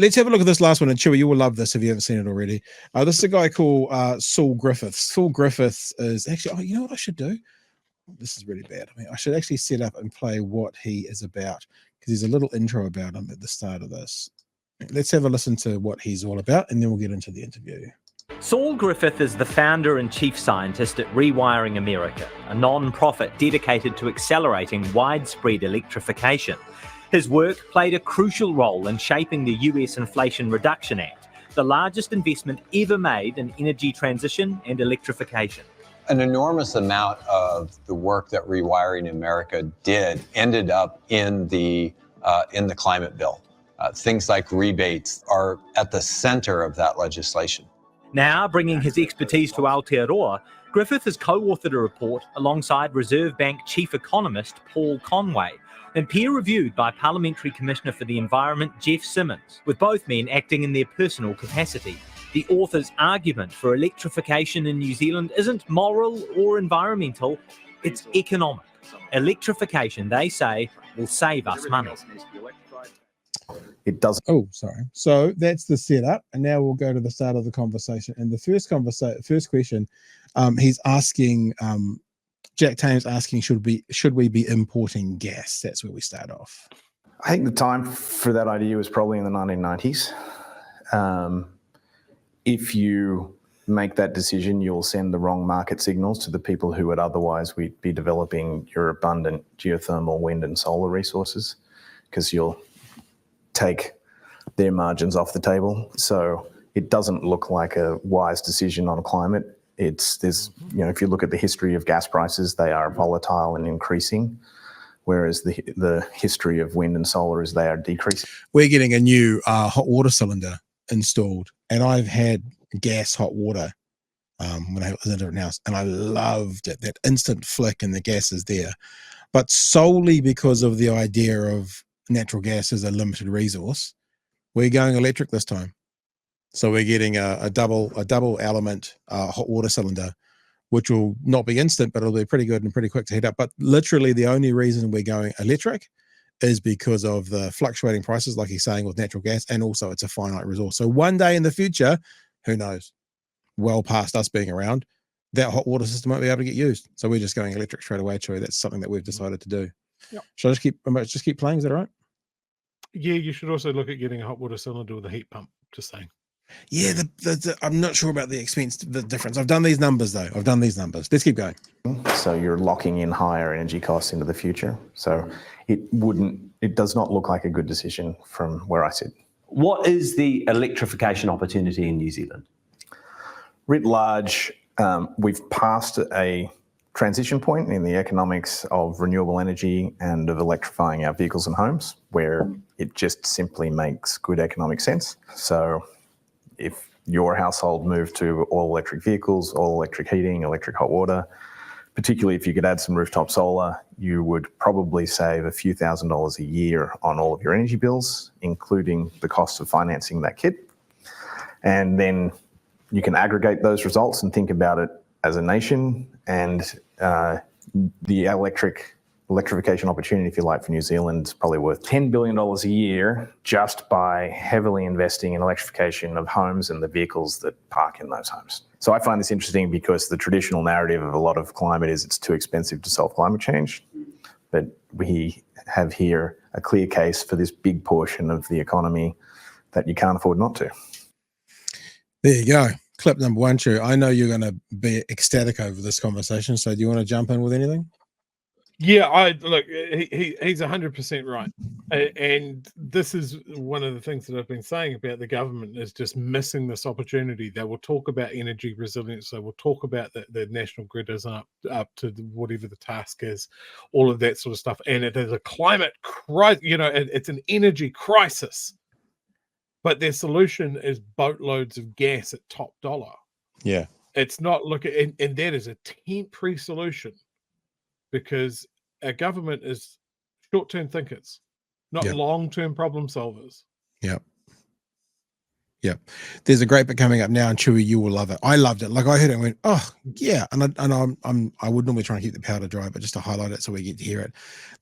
Let's have a look at this last one. And Chewy, you will love this if you haven't seen it already. This is a guy called Saul Griffith. Saul Griffith is actually, you know what I should do? This is really bad. I mean, I should actually set up and play what he is about, because there's a little intro about him at the start of this. Let's have a listen to what he's all about, and then we'll get into the interview. Saul Griffith is the founder and chief scientist at Rewiring America, a non-profit dedicated to accelerating widespread electrification. His work played a crucial role in shaping the US Inflation Reduction Act, the largest investment ever made in energy transition and electrification. An enormous amount of the work that Rewiring America did ended up in the climate bill. Things like rebates are at the center of that legislation. Now, bringing his expertise to Aotearoa, Griffith has co-authored a report alongside Reserve Bank chief economist Paul Conway, and peer-reviewed by Parliamentary Commissioner for the Environment Jeff Simmons, with both men acting in their personal capacity. The author's argument for electrification in New Zealand isn't moral or environmental, it's economic. Electrification, they say, will save us money. It doesn't. Oh, sorry. So that's the setup, and now we'll go to the start of the conversation. And the first question, he's asking, Jack Tame's asking, should we be importing gas? That's where we start off. I think the time for that idea was probably in the 1990s. If you make that decision, you'll send the wrong market signals to the people who would otherwise be developing your abundant geothermal, wind and solar resources, because you'll take their margins off the table. So it doesn't look like a wise decision on climate. If you look at the history of gas prices, they are volatile and increasing, whereas the history of wind and solar is they are decreasing. We're getting a new hot water cylinder installed, and I've had gas hot water when I was in a different house, and I loved it. That instant flick and the gas is there, but solely because of the idea of natural gas as a limited resource, we're going electric this time. So we're getting a double element hot water cylinder, which will not be instant, but it'll be pretty good and pretty quick to heat up. But literally the only reason we're going electric is because of the fluctuating prices, like he's saying, with natural gas, and also it's a finite resource. So one day in the future, who knows, well past us being around, that hot water system won't be able to get used. So we're just going electric straight away, Chewy. That's something that we've decided to do. Yep. Should I just keep playing? Is that all right? Yeah, you should also look at getting a hot water cylinder with a heat pump, just saying. Yeah, I'm not sure about the difference. I've done these numbers, though. Let's keep going. So you're locking in higher energy costs into the future. So it does not look like a good decision from where I sit. What is the electrification opportunity in New Zealand? Writ large, we've passed a transition point in the economics of renewable energy and of electrifying our vehicles and homes, where it just simply makes good economic sense. So if your household moved to all electric vehicles, all electric heating, electric hot water, particularly if you could add some rooftop solar, you would probably save a few $1,000s a year on all of your energy bills, including the cost of financing that kit. And then you can aggregate those results and think about it as a nation, and the electrification opportunity, if you like, for New Zealand is probably worth $10 billion a year just by heavily investing in electrification of homes and the vehicles that park in those homes. So I find this interesting because the traditional narrative of a lot of climate is it's too expensive to solve climate change. But we have here a clear case for this big portion of the economy that you can't afford not to. There you go. Clip number one, Chew. I know you're going to be ecstatic over this conversation. So do you want to jump in with anything? Yeah, he's 100% right. And this is one of the things that I've been saying about the government is just missing this opportunity. They will talk about energy resilience. They will talk about the national grid isn't up to whatever the task is, all of that sort of stuff. And it is a climate crisis, it's an energy crisis. But their solution is boatloads of gas at top dollar. Yeah. It's not and that is a temporary solution, because our government is short-term thinkers, not long-term problem solvers. Yeah. Yeah. There's a great bit coming up now, and Chewy, you will love it. I loved it. Like, I heard it and went, oh yeah. And I would normally try and keep the powder dry, but just to highlight it so we get to hear it.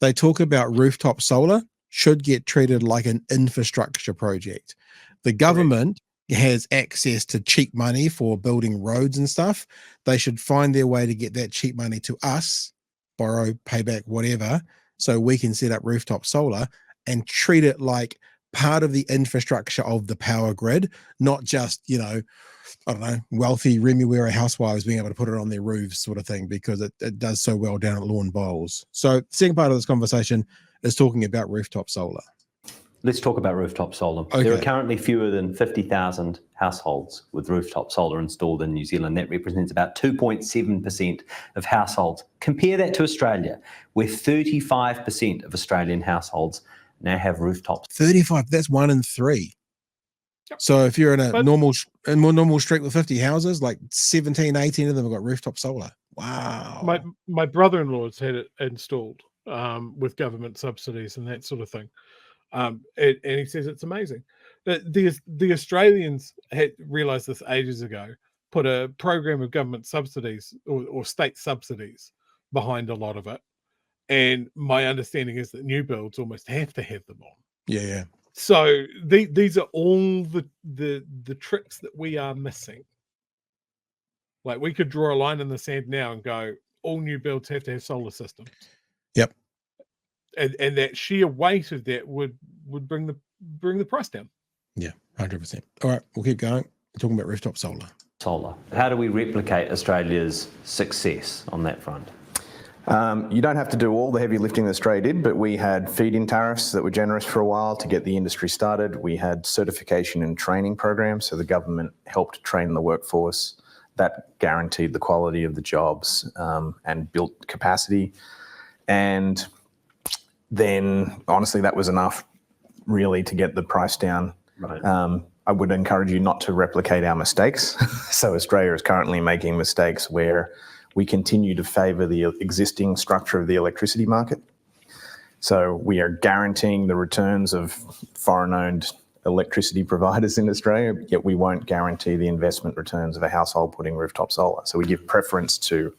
They talk about rooftop solar should get treated like an infrastructure project. The government has access to cheap money for building roads and stuff. They should find their way to get that cheap money to us, borrow, pay back, whatever, so we can set up rooftop solar and treat it like part of the infrastructure of the power grid, not just, you know, I don't know, wealthy Remuera housewives being able to put it on their roofs sort of thing, because it does so well down at Lawn Bowls. So the second part of this conversation is talking about rooftop solar. Let's talk about rooftop solar. Okay. There are currently fewer than 50,000 households with rooftop solar installed in New Zealand. That represents about 2.7% of households. Compare that to Australia, where 35% of Australian households now have rooftops. 35, that's 1 in 3. Yep. So if you're in a normal street with 50 houses, like 17, 18 of them have got rooftop solar. Wow. My brother-in-law's had it installed with government subsidies and that sort of thing. And he says it's amazing. The Australians had realised this ages ago, put a program of government subsidies or state subsidies behind a lot of it. And my understanding is that new builds almost have to have them on. Yeah. So these are all the tricks that we are missing. Like, we could draw a line in the sand now and go, all new builds have to have solar systems. Yep. And that sheer weight of that would bring the price down. Yeah, 100%. All right, we'll keep going. We're talking about rooftop solar. How do we replicate Australia's success on that front? You don't have to do all the heavy lifting that Australia did, but we had feed-in tariffs that were generous for a while to get the industry started. We had certification and training programs, so the government helped train the workforce. That guaranteed the quality of the jobs and built capacity. And then, honestly, that was enough really to get the price down. Right. I would encourage you not to replicate our mistakes. So Australia is currently making mistakes where we continue to favour the existing structure of the electricity market. So we are guaranteeing the returns of foreign-owned electricity providers in Australia, yet we won't guarantee the investment returns of a household putting rooftop solar. So we give preference to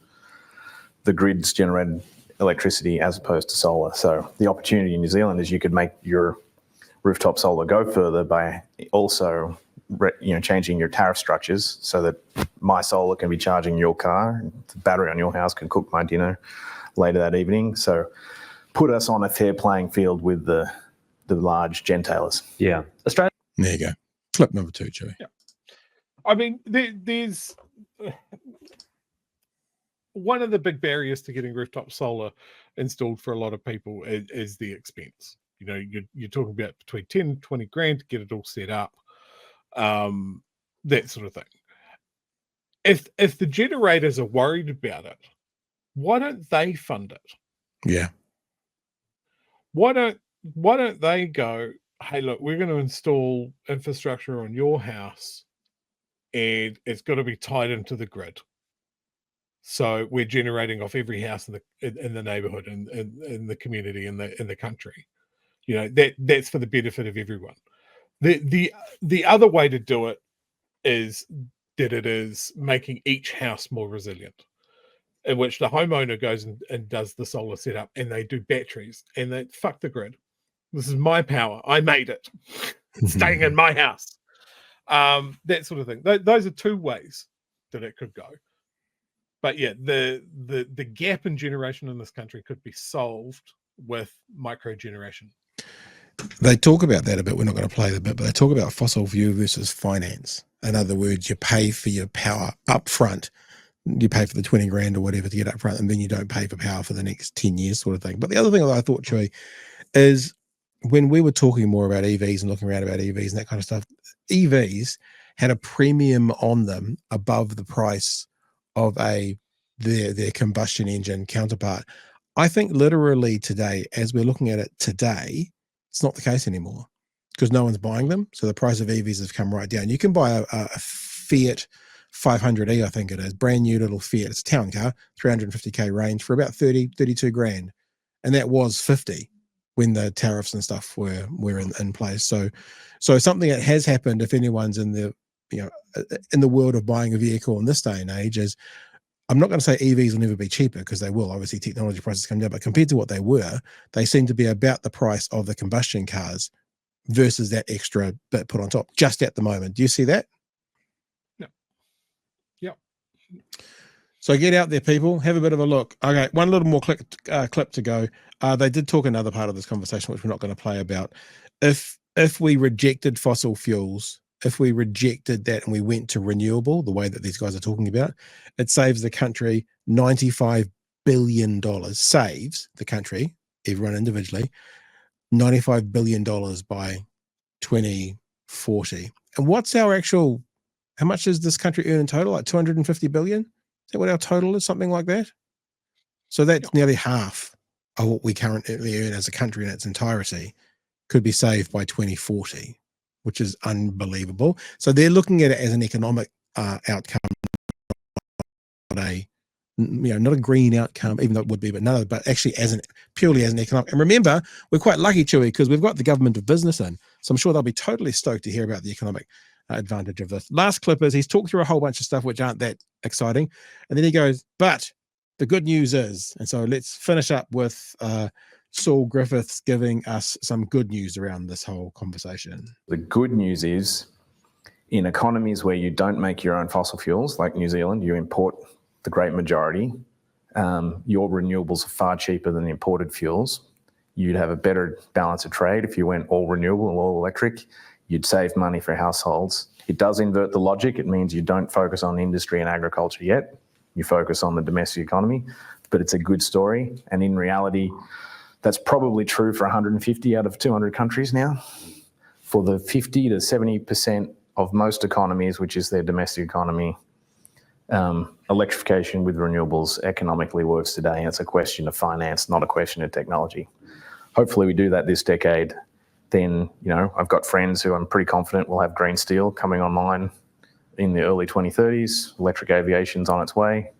the grid's generated electricity as opposed to solar. So the opportunity in New Zealand is you could make your rooftop solar go further by also changing your tariff structures so that my solar can be charging your car, the battery on your house can cook my dinner later that evening. So put us on a fair playing field with the large gentailers. Yeah. Australia. There you go. Clip number 2, Chewy. Yeah. I mean, there's one of the big barriers to getting rooftop solar installed for a lot of people is the expense. You know, you're talking about between 10 and 20 grand to get it all set up, that sort of thing. If the generators are worried about it, why don't they fund it? Yeah. Why don't they go, hey, look, we're going to install infrastructure on your house and it's got to be tied into the grid. So we're generating off every house in the neighborhood and in the community in the country. You know, that's for the benefit of everyone. The other way to do it is that it is making each house more resilient, in which the homeowner goes and does the solar setup and they do batteries and they fuck the grid. This is my power. I made it. It's staying in my house. That sort of thing. Those are two ways that it could go. But yeah, the gap in generation in this country could be solved with micro generation. They talk about that a bit. We're not going to play the bit, but they talk about fossil fuel versus finance. In other words, you pay for your power up front. You pay for the 20 grand or whatever to get up front, and then you don't pay for power for the next 10 years sort of thing. But the other thing that I thought, Chewy, is when we were talking more about EVs and looking around about EVs and that kind of stuff, EVs had a premium on them above the price of their combustion engine counterpart. I think literally today, as we're looking at it today, it's not the case anymore because no one's buying them. So the price of EVs has come right down. You can buy a Fiat 500e, I think it is, brand new little Fiat. It's a town car, 350k range for about 32 grand. And that was 50 when the tariffs and stuff were in place. So something that has happened, if anyone's in the world of buying a vehicle in this day and age, is I'm not going to say EVs will never be cheaper, because they will. Obviously, technology prices come down, but compared to what they were, they seem to be about the price of the combustion cars versus that extra bit put on top just at the moment. Do you see that? Yeah. Yeah. So get out there, people. Have a bit of a look. Okay, one little more clip to go. They did talk another part of this conversation, which we're not going to play, about if we rejected fossil fuels, if we rejected that and we went to renewable, the way that these guys are talking about, it saves the country $95 billion. Saves the country, everyone individually, $95 billion by 2040. And what's our actual, how much does this country earn in total? Like 250 billion? Is that what our total is? Something like that? So that's nearly half of what we currently earn as a country in its entirety could be saved by 2040, which is unbelievable. So they're looking at it as an economic outcome, not a green outcome, even though it would be, but actually purely as an economic. And remember, we're quite lucky, Chewy, because we've got the government of business in, so I'm sure they'll be totally stoked to hear about the economic advantage of this. Last clip is he's talked through a whole bunch of stuff which aren't that exciting, and then he goes, but the good news is, and so let's finish up with Saul Griffiths giving us some good news around this whole conversation. The good news is, in economies where you don't make your own fossil fuels, like New Zealand, you import the great majority. Your renewables are far cheaper than imported fuels. You'd have a better balance of trade if you went all renewable and all electric. You'd save money for households. It does invert the logic. It means you don't focus on industry and agriculture yet. You focus on the domestic economy, but it's a good story. And in reality, that's probably true for 150 out of 200 countries now. For the 50 to 70% of most economies, which is their domestic economy, electrification with renewables economically works today. And it's a question of finance, not a question of technology. Hopefully we do that this decade. Then, I've got friends who I'm pretty confident will have green steel coming online in the early 2030s. Electric aviation's on its way.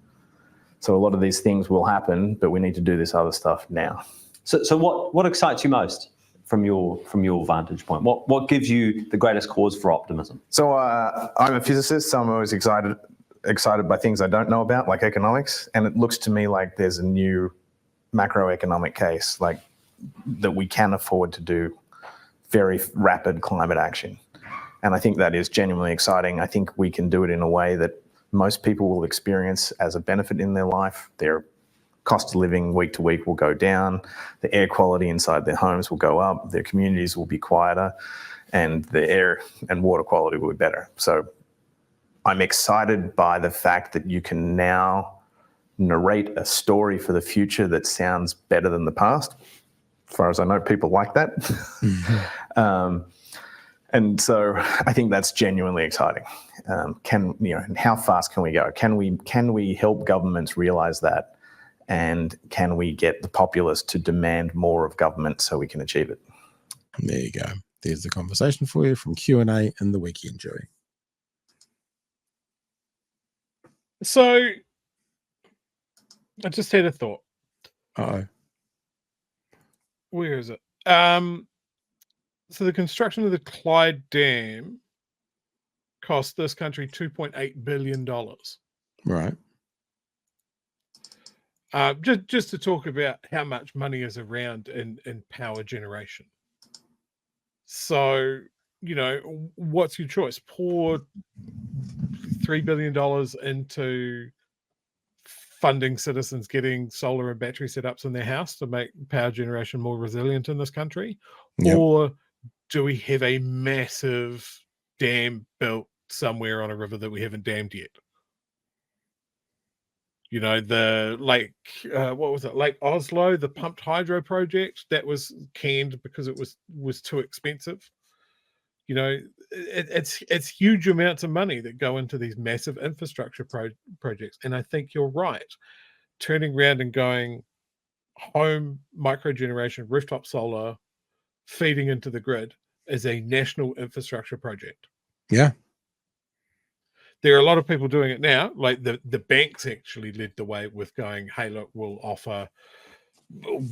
So a lot of these things will happen, but we need to do this other stuff now. So what excites you most from your vantage point? What gives you the greatest cause for optimism? So I'm a physicist, so I'm always excited by things I don't know about, like economics. And it looks to me like there's a new macroeconomic case, like that we can afford to do very rapid climate action. And I think that is genuinely exciting. I think we can do it in a way that most people will experience as a benefit in their life. Their cost of living week to week will go down. The air quality inside their homes will go up. Their communities will be quieter, and the air and water quality will be better. So I'm excited by the fact that you can now narrate a story for the future that sounds better than the past. As far as I know, people like that. Mm-hmm. And so I think that's genuinely exciting. And how fast can we go? Can we help governments realize that? And can we get the populace to demand more of government so we can achieve it? There you go. There's the conversation for you from Q&A in the weekend, Joey. So I just had a thought. Uh-oh. Where is it? So the construction of the Clyde Dam cost this country $2.8 billion. Right. Just to talk about how much money is around in power generation. So, what's your choice? Pour $3 billion into funding citizens getting solar and battery setups in their house to make power generation more resilient in this country? Yep. Or do we have a massive dam built somewhere on a river that we haven't dammed yet? The Lake, what was it? Lake Oslo, the pumped hydro project that was canned because it was too expensive. It's huge amounts of money that go into these massive infrastructure projects. And I think you're right. Turning around and going home microgeneration, rooftop solar, feeding into the grid is a national infrastructure project. Yeah. There are a lot of people doing it now. Like the banks actually led the way with going, hey, look, we'll offer 1%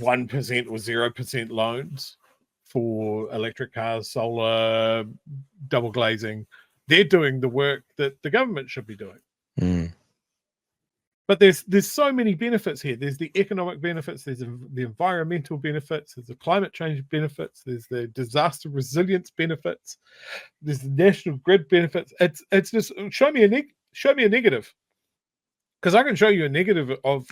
or 0% loans for electric cars, solar, double glazing. They're doing the work that the government should be doing. Mm. But there's so many benefits here. There's the economic benefits, there's the environmental benefits, there's the climate change benefits, there's the disaster resilience benefits, there's the national grid benefits. It's just show me a negative. Because I can show you a negative of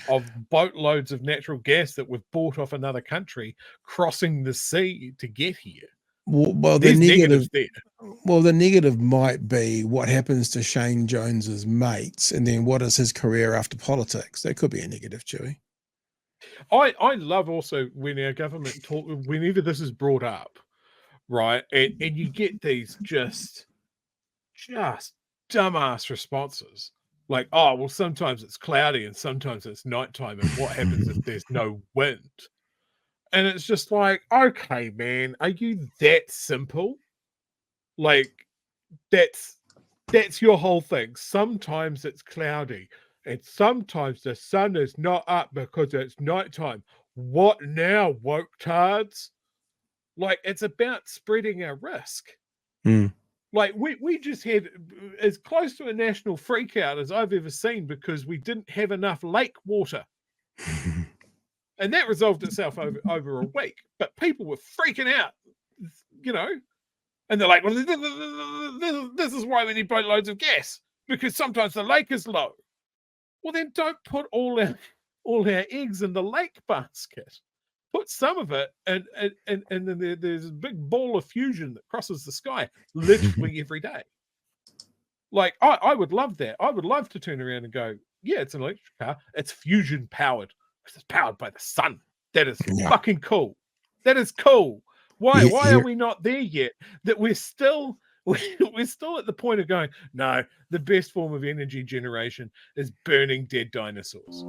boatloads of natural gas that we've bought off another country crossing the sea to get here. Well, There's the negatives negative. there. Well, the negative might be what happens to Shane Jones's mates, and then what is his career after politics. That could be a negative, Chewy. I love also when our government talk, whenever this is brought up, right, and you get these just dumbass responses. Like, oh, well, sometimes it's cloudy and sometimes it's nighttime, and what happens if there's no wind? And it's just like, okay, man, are you that simple? Like, that's your whole thing. Sometimes it's cloudy, and sometimes the sun is not up because it's nighttime. What now, woke tards? Like, it's about spreading our risk. Like, we just had as close to a national freakout as I've ever seen because we didn't have enough lake water. And that resolved itself over a week. But people were freaking out, and they're like, well, this is why we need boatloads of gas, because sometimes the lake is low. Well, then don't put all our eggs in the lake basket. Put some of it, and then there's a big ball of fusion that crosses the sky literally every day. Like, I would love that. I would love to turn around and go, yeah, it's an electric car. It's fusion powered. It's powered by the sun. That is fucking cool. That is cool. Why are we not there yet? That we're still at the point of going, no, the best form of energy generation is burning dead dinosaurs.